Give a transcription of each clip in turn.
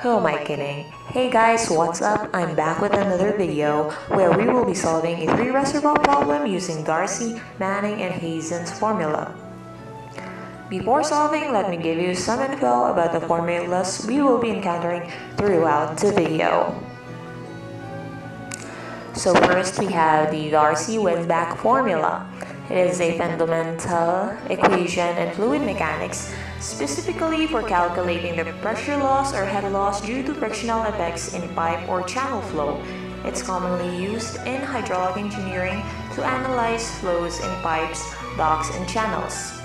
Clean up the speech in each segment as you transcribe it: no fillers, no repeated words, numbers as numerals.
Who am I kidding? Hey guys, what's up? I'm back with another video where we will be solving a three reservoir problem using Darcy, Manning, and Hazen's formula. Before solving, let me give you some info about the formulas we will be encountering throughout the video. So first we have the Darcy-Weisbach formula. It is a fundamental equation in fluid mechanics, specifically for calculating the pressure loss or head loss due to frictional effects in pipe or channel flow. It's commonly used in hydraulic engineering to analyze flows in pipes, ducts, and channels.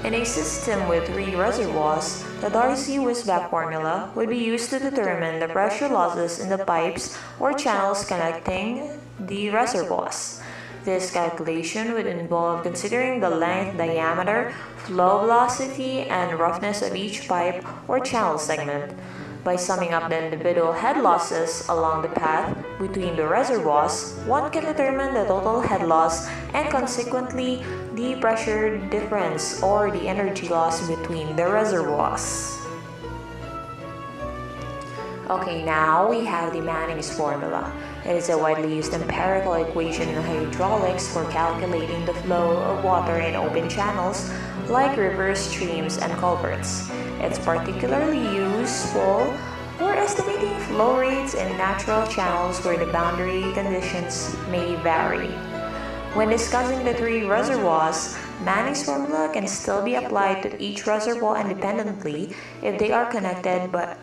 In a system with three reservoirs, the Darcy-Weisbach formula would be used to determine the pressure losses in the pipes or channels connecting the reservoirs. This calculation would involve considering the length, diameter, flow velocity, and roughness of each pipe or channel segment. By summing up the individual head losses along the path between the reservoirs, one can determine the total head loss and consequently the pressure difference or the energy loss between the reservoirs. Okay, now we have the Manning's formula. It is a widely used empirical equation in hydraulics for calculating the flow of water in open channels like rivers, streams, and culverts. It's particularly useful for estimating flow rates in natural channels where the boundary conditions may vary. When discussing the three reservoirs, Manning's formula can still be applied to each reservoir independently if they are connected by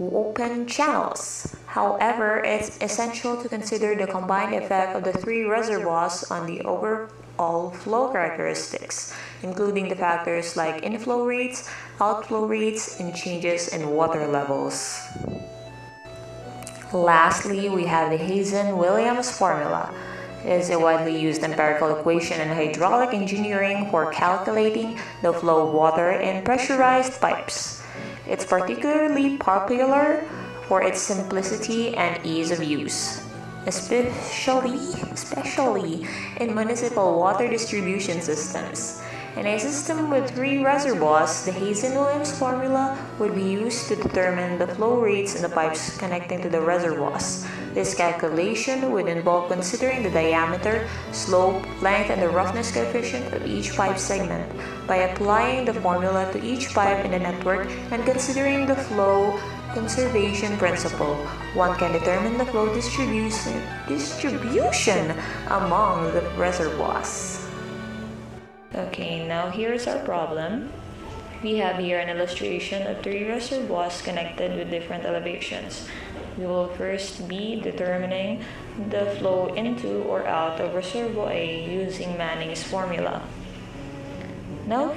open channels. However, it's essential to consider the combined effect of the three reservoirs on the overall flow characteristics, including the factors like inflow rates, outflow rates, and changes in water levels. Lastly, we have the Hazen-Williams formula. It is a widely used empirical equation in hydraulic engineering for calculating the flow of water in pressurized pipes. It's particularly popular for its simplicity and ease of use, especially in municipal water distribution systems. In a system with three reservoirs, the Hazen-Williams formula would be used to determine the flow rates in the pipes connecting to the reservoirs. This calculation would involve considering the diameter, slope, length, and the roughness coefficient of each pipe segment. By applying the formula to each pipe in the network and considering the flow conservation principle, one can determine the flow distribution among the reservoirs. Okay, now here's our problem. We have here an illustration of three reservoirs connected with different elevations. We will first be determining the flow into or out of reservoir A using Manning's formula. Now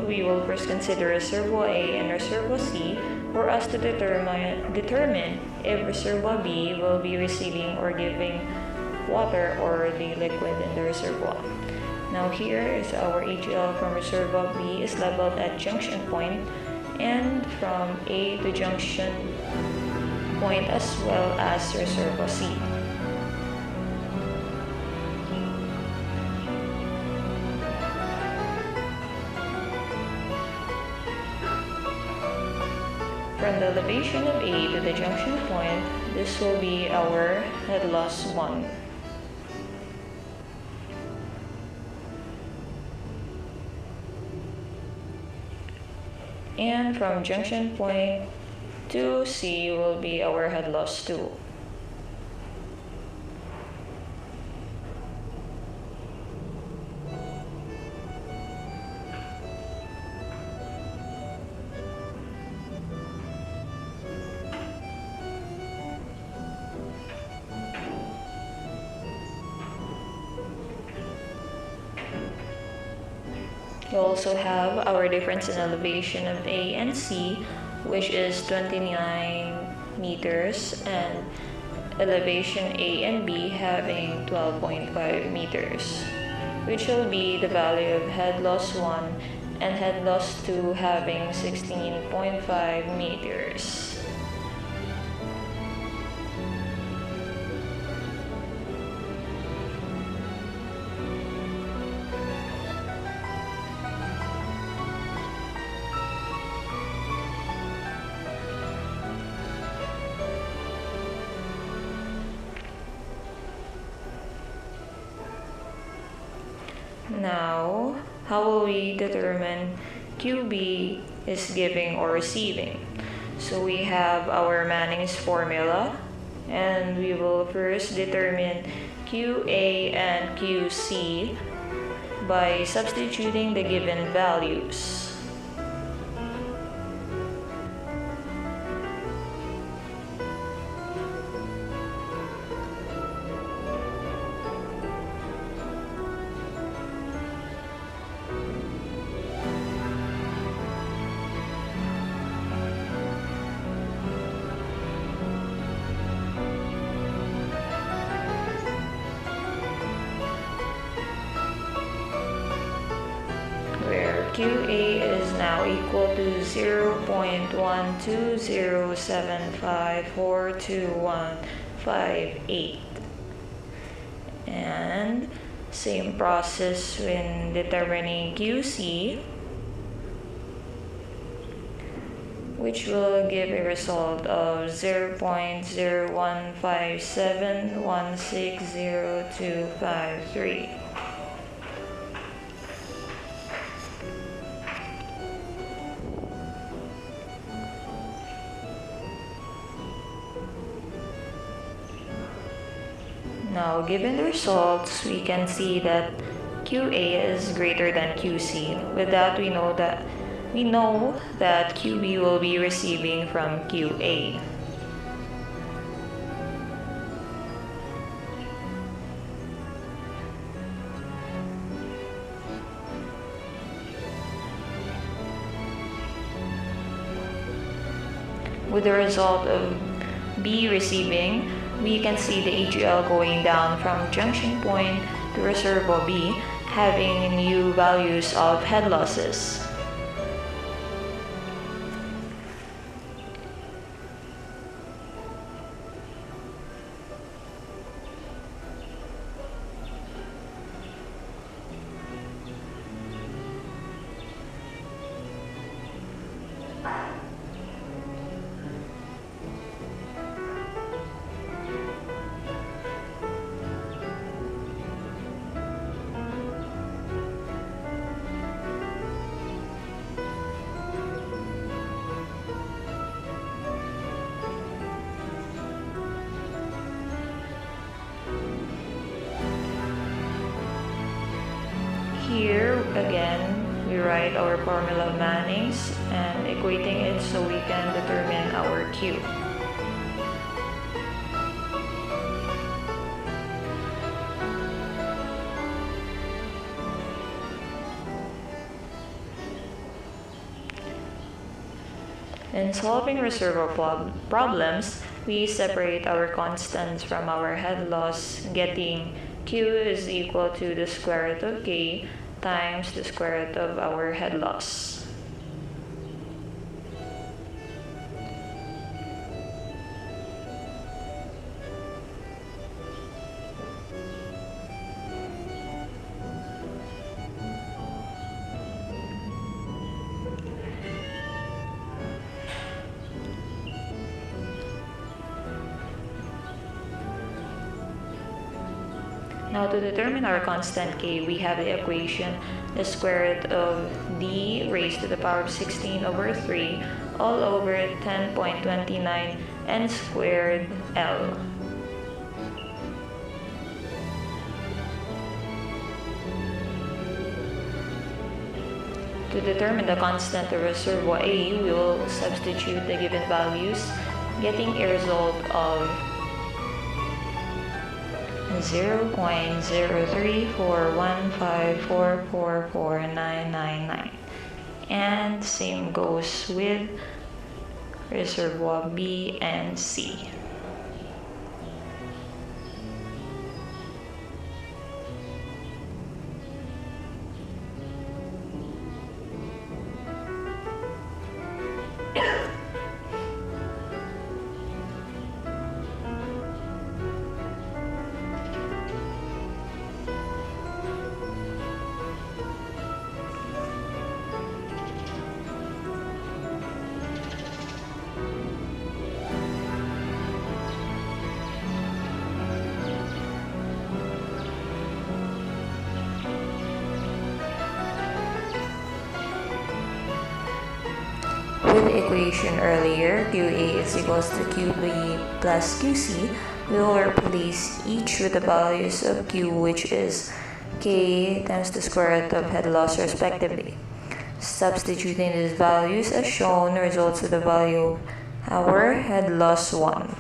we will first consider reservoir A and reservoir C for us to determine if reservoir B will be receiving or giving water or the liquid in the reservoir. Now here is our AGL from reservoir B is leveled at junction point and from A to junction point as well as reservoir C. From the elevation of A to the junction point, this will be our head loss 1. And from junction point to C will be our head loss 2. We also have our difference in elevation of A and C, which is 29 meters, and elevation A and B having 12.5 meters, which will be the value of head loss 1 and head loss 2 having 16.5 meters. Now, how will we determine QB is giving or receiving? So we have our Manning's formula, and we will first determine QA and QC by substituting the given values. Where QA is now equal to 0.12075422158, and same process when determining QC, which will give a result of 0.0157160253. Now, given the results, we can see that QA is greater than QC. With that, we know that QB will be receiving from QA. With the result of B receiving, we can see the AGL going down from junction point to reservoir B, having new values of head losses. Here again, we write our formula of Manning's and equating it so we can determine our Q. In solving reservoir problems, we separate our constants from our head loss, getting Q is equal to the square root of K times the square root of our head loss. Now, to determine our constant K, we have the equation the square root of D raised to the power of 16 over 3 all over 10.29 n squared L. To determine the constant of reservoir A, we will substitute the given values, getting a result of 0.03415444999, and same goes with reservoir B and C. With the equation earlier, QA is equals to QB plus QC, we will replace each with the values of Q, which is K times the square root of head loss respectively. Substituting these values as shown results in the value of our head loss 1.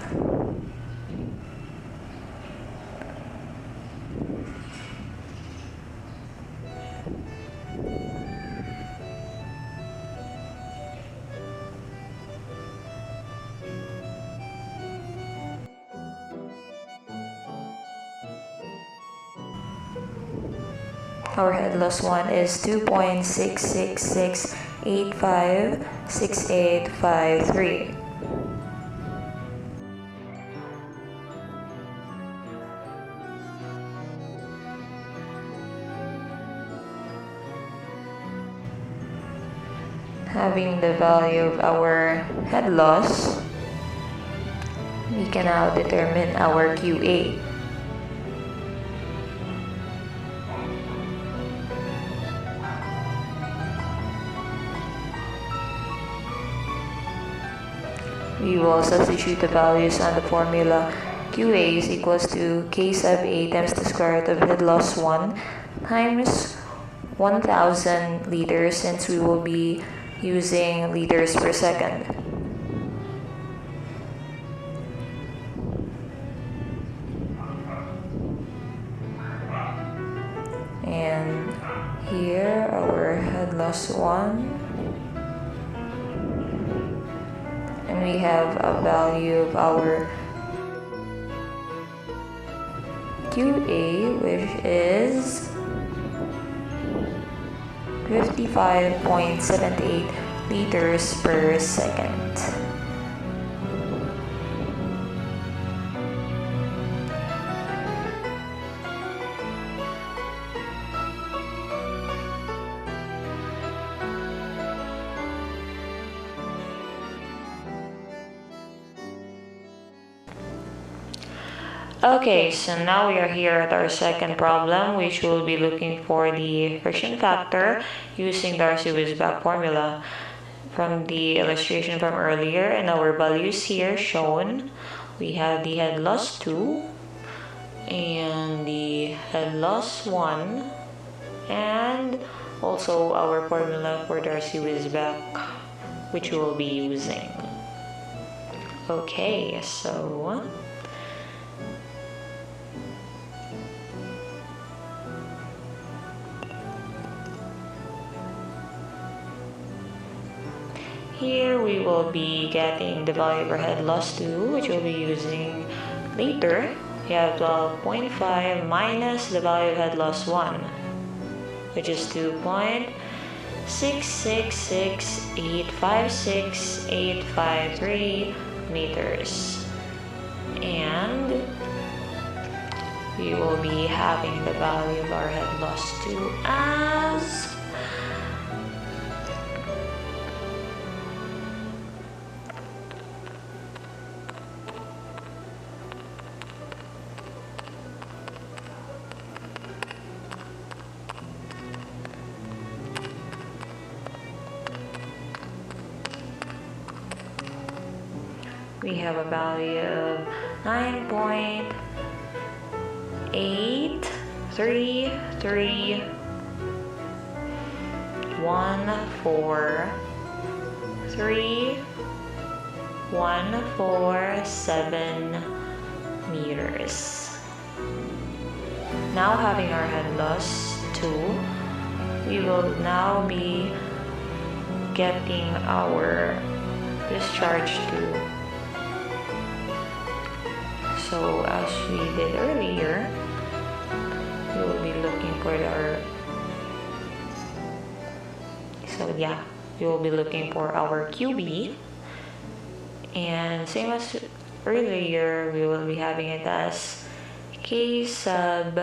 Our head loss 1 is 2.666856853. Having the value of our head loss, we can now determine our QA. We will substitute the values on the formula. QA is equals to K sub A times the square root of head loss 1 times 1000 liters, since we will be using liters per second. And here our head loss 1. And we have a value of our QA, which is 55.78 liters per second. Okay, so now we are here at our second problem, which will be looking for the friction factor using Darcy-Weisbach formula. From the illustration from earlier and our values here shown, we have the head loss 2 and the head loss 1, and also our formula for Darcy-Weisbach, which we'll be using. Okay, so here we will be getting the value of our head loss 2, which we'll be using later. We have 12.5 minus the value of head loss 1, which is 2.666856853 meters. And we will be having the value of our head loss 2 as we have a value of 9.833143147 meters. Now having our head loss 2, we will now be getting our discharge 2. So as we did earlier, we will be looking for our QB, and same as earlier, we will be having it as K sub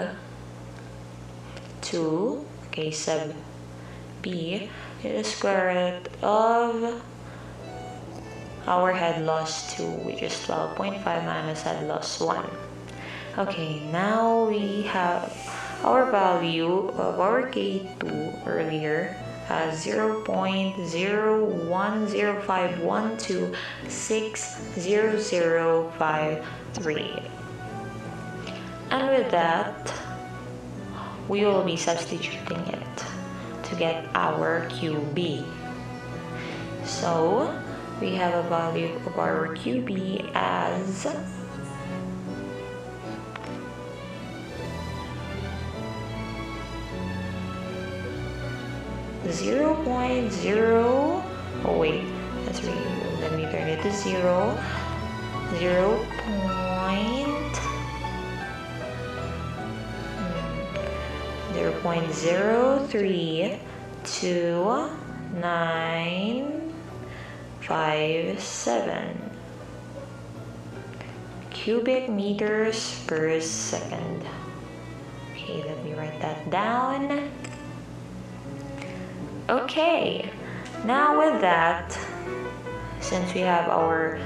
2, K sub B is the square root of our head loss 2, which is 12.5 minus head loss 1. Okay, now we have our value of our K2 earlier, 0.01051260053. And with that, we will be substituting it to get our QB. So we have a value of our QB as 0.0, oh wait, that's really, let me turn it to 0, 0.032957 cubic meters per second. Okay, let me write that down. Okay, now with that, since we have our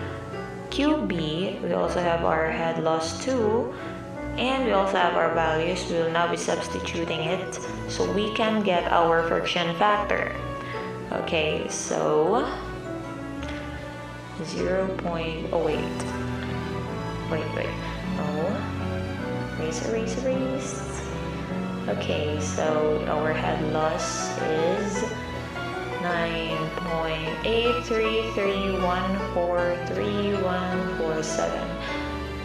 QB, we also have our head loss too, and we also have our values. We will now be substituting it so we can get our friction factor. Okay, so 0. Oh wait. No. Erase. Okay, so our head loss is 9.833143147.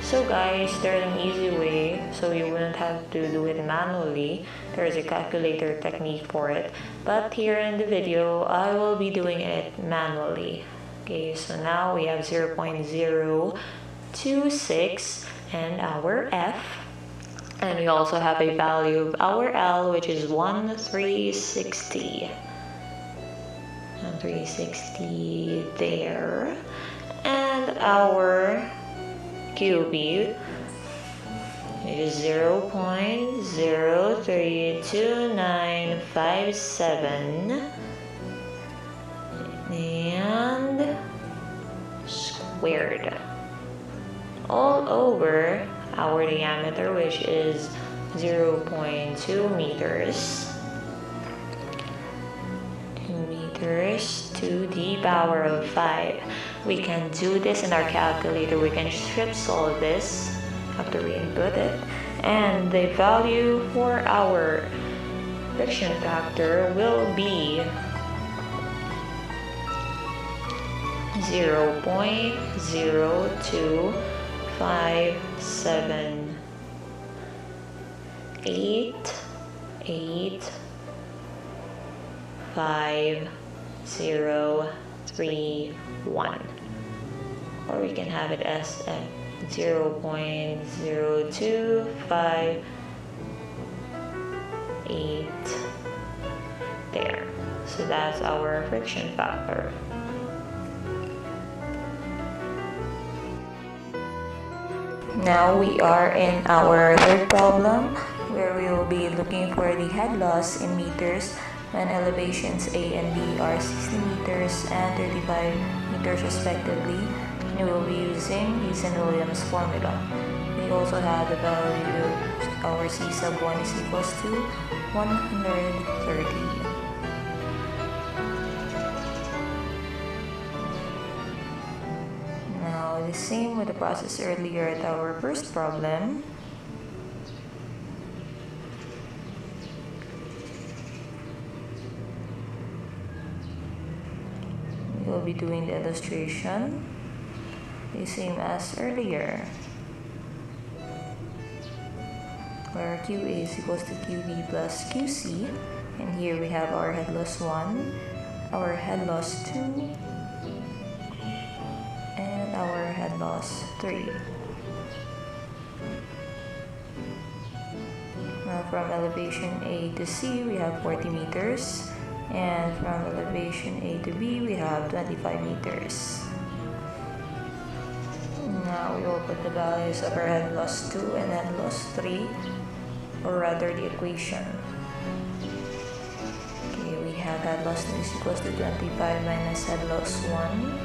So guys, there's an easy way so you wouldn't have to do it manually. There's a calculator technique for it, but here in the video I will be doing it manually. Okay, so now we have 0.026 and our F, and we also have a value of our L, which is 1360. 360 there, and our QB is 0.032957 and squared all over our diameter, which is 0.2 meters. 2 meters to the power of 5. We can do this in our calculator. We can strip solve this after we input it, and the value for our friction factor will be 0.025788531, or we can have it as 0.0258 there. So that's our friction factor. Now we are in our third problem, where we will be looking for the head loss in meters when elevations A and B are 60 meters and 35 meters respectively. And we will be using Williams formula. We also have the value of our C sub 1 is equals to 130. The same with the process earlier at our first problem. We will be doing the illustration the same as earlier, where QA is equals to QB plus QC, and here we have our head loss 1, our head loss 2, our head loss 3. Now from elevation A to C we have 40 meters, and from elevation A to B we have 25 meters. Now we will put the values of our head loss 2 and head loss 3, or rather the equation. Okay, we have head loss 2 is equals to 25 minus head loss 1.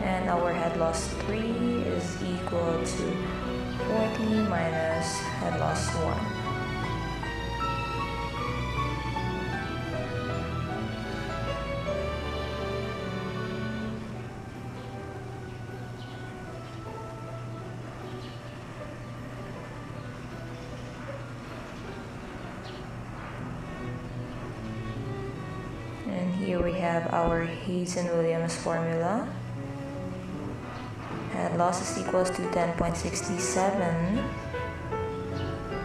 And our head loss 3 is equal to 40 minus head loss 1. here we have our Hazen-Williams formula. Head loss is equals to 10.67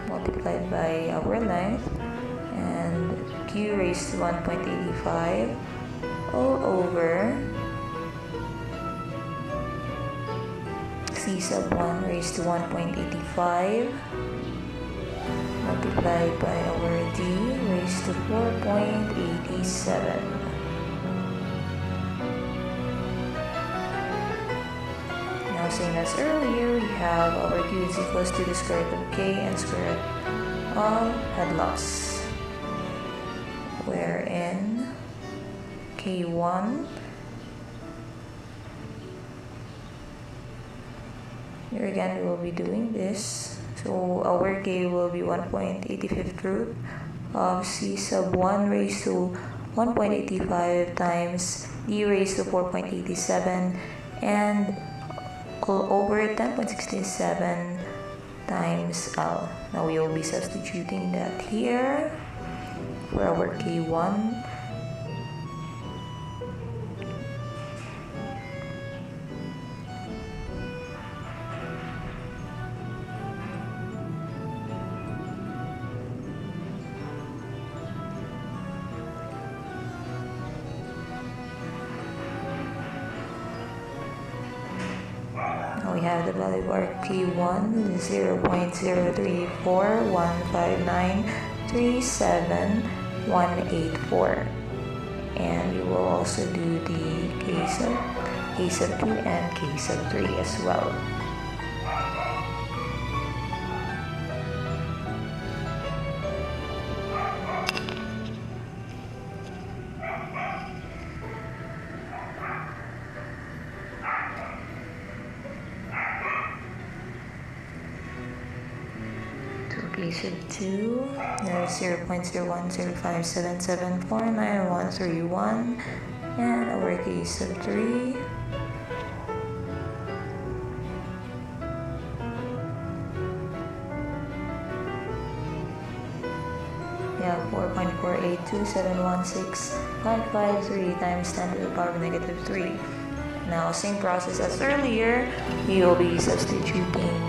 multiplied by our length, and Q raised to 1.85 all over C sub 1 raised to 1.85 multiplied by our D raised to 4.87. Now, same as earlier, we have our Q is equals to the square root of K and square root of head loss, wherein K1, here again we will be doing this. So our K will be 1.85 root of C sub 1 raised to 1.85 times D raised to 4.87 and all over 10.67 times L. Now we will be substituting that here for our K1. We have the value of our K1 0.03415937184, and we will also do the K sub 2 and K sub 3 as well. K sub 2, there's 0.010577493131, and our K sub 3, yeah, 4.482716.53 times 10 to the power of negative 3. Now, same process as earlier, we will be substituting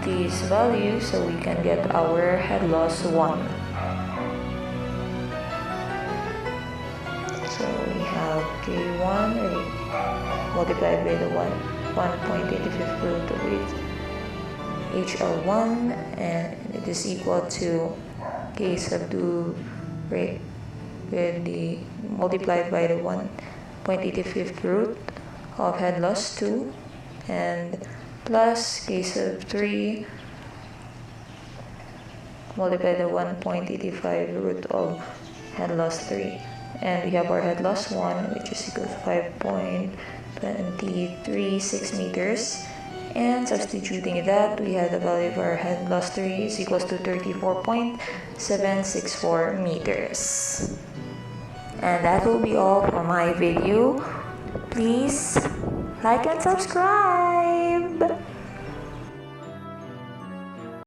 these values so we can get our head loss 1. So we have K1 multiplied by the 1.85 root of HL1, and it is equal to K sub 2 with the multiplied by the 1.85 root of head loss 2 and plus K sub 3 multiplied by the 1.85 root of head loss 3, and we have our head loss 1, which is equal to 5.236 meters, and substituting that, we have the value of our head loss 3 is equals to 34.764 meters. And that will be all for my video. Please like and subscribe.